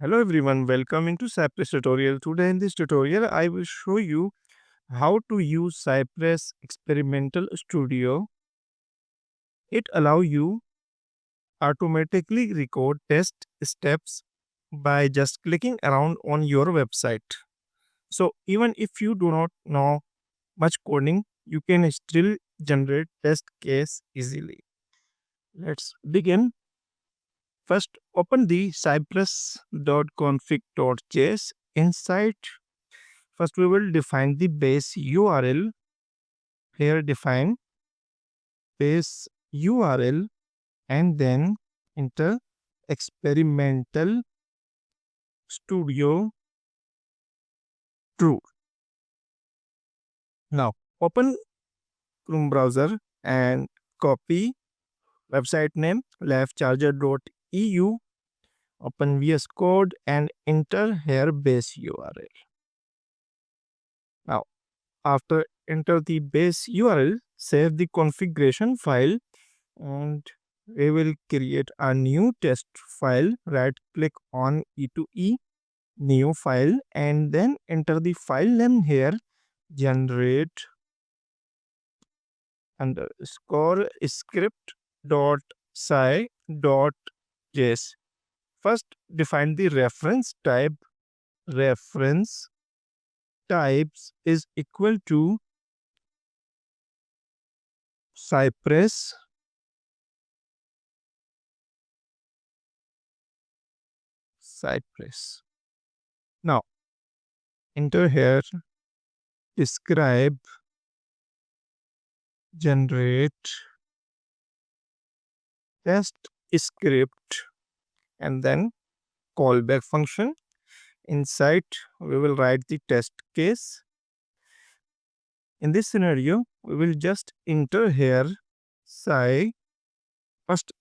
Hello everyone, welcome into Cypress tutorial. Today in this tutorial, I will show you how to use Cypress Experimental Studio. It allows you automatically record test steps by just clicking around on your website. So even if you do not know much coding, you can still generate test case easily. Let's begin. First, open the cypress.config.js. Inside, first we will define the base URL. Here define base URL and then enter experimental studio true. Now open Chrome browser and copy website name leftcharger.eu. Open VS Code and enter here base URL. Now after enter the base URL, save the configuration file and we will create a new test file. Right click on E2E new file and then enter the file name here, generate underscore script dot sci dot js. First define the reference type. Reference types is equal to Cypress Cypress. Now enter here describe generate test script and then callback function. Inside we will write the test case. In this scenario we will just enter here sci. First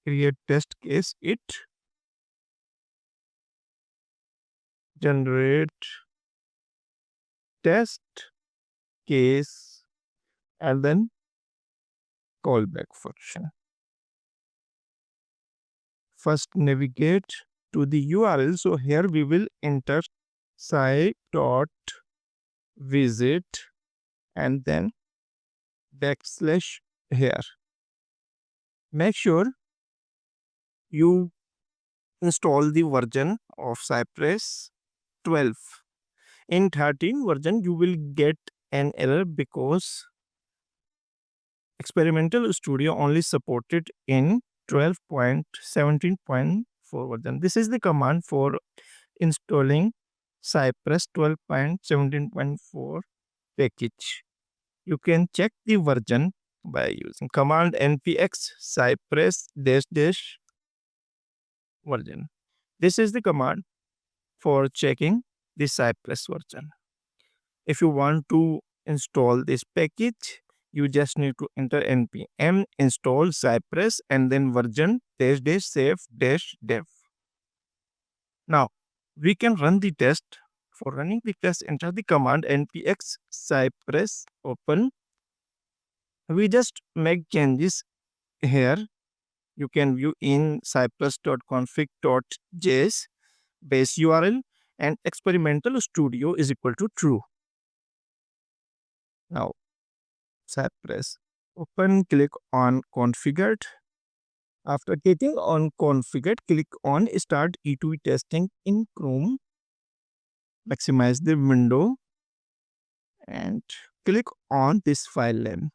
create test case, it generate test case and then callback function. First navigate to the URL. So here we will enter sci.visit and then backslash here. Make sure you install the version of Cypress 12. In 13 version you will get an error because Experimental Studio only supported in 12.17.4 version. This is the command for installing Cypress 12.17.4 package. You can check the version by using command npx cypress dash dash version. This is the command for checking the Cypress version. If you want to install this package, you just need to enter npm install Cypress and then version dash dash save dash dev. Now we can run the test. For running the test, enter the command npx cypress open. We just make changes here. You can view in cypress.config.js base URL and experimental studio is equal to true. Now Cypress open, click on configured. After getting on configured, click on start E2E testing in Chrome. Maximize the window and click on this file name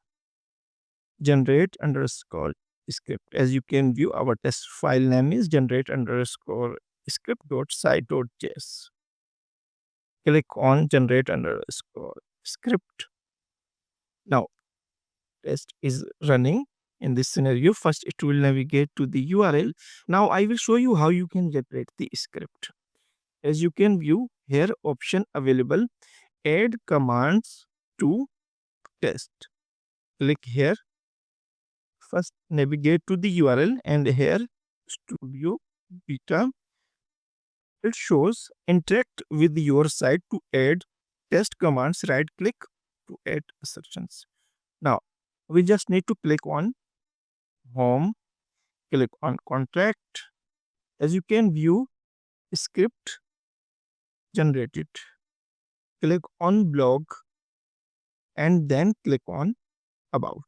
generate underscore script. As you can view, our test file name is generate underscore script.sci.js. Click on generate underscore script. Now test is running. In this scenario, first it will navigate to the URL. Now I will show you how you can generate the script. As you can view here, option available, add commands to test. Click here. First navigate to the URL and here studio beta. It shows interact with your site. To add test commands, right click to add assertions. Now we just need to click on home, click on contract. As you can view, script generated. Click on blog and then click on about.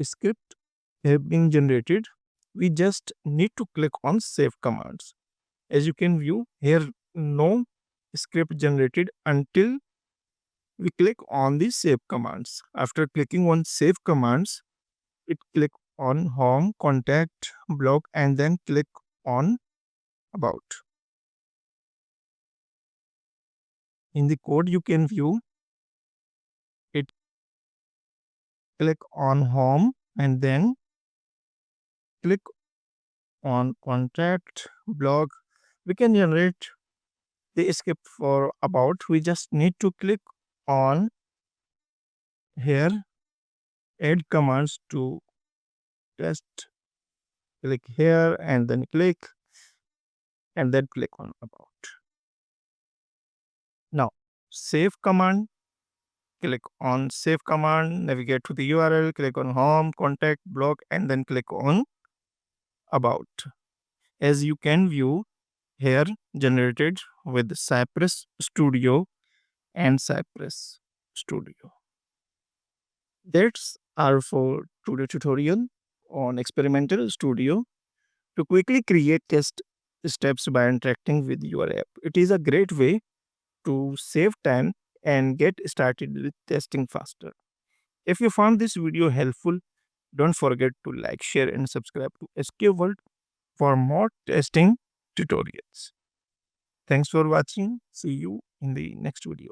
Script have been generated. We just need to click on save commands. As you can view here, no script generated until we click on the save commands. After clicking on save commands, it click on home, contact, blog, and then click on about. In the code you can view it, click on home and then click on contact, blog. We can generate the script for about. We just need to click on here, add commands to test. Click here and then click and then click on about. Now save command, click on save command, navigate to the URL, click on home, contact, blog, and then click on about. As you can view here, generated with Cypress Studio and Cypress Studio. That's our for today tutorial on Experimental Studio to quickly create test steps by interacting with your app. It is a great way to save time and get started with testing faster. If you found this video helpful, don't forget to like, share, and subscribe to SK World for more testing tutorials. Thanks for watching. See you in the next video.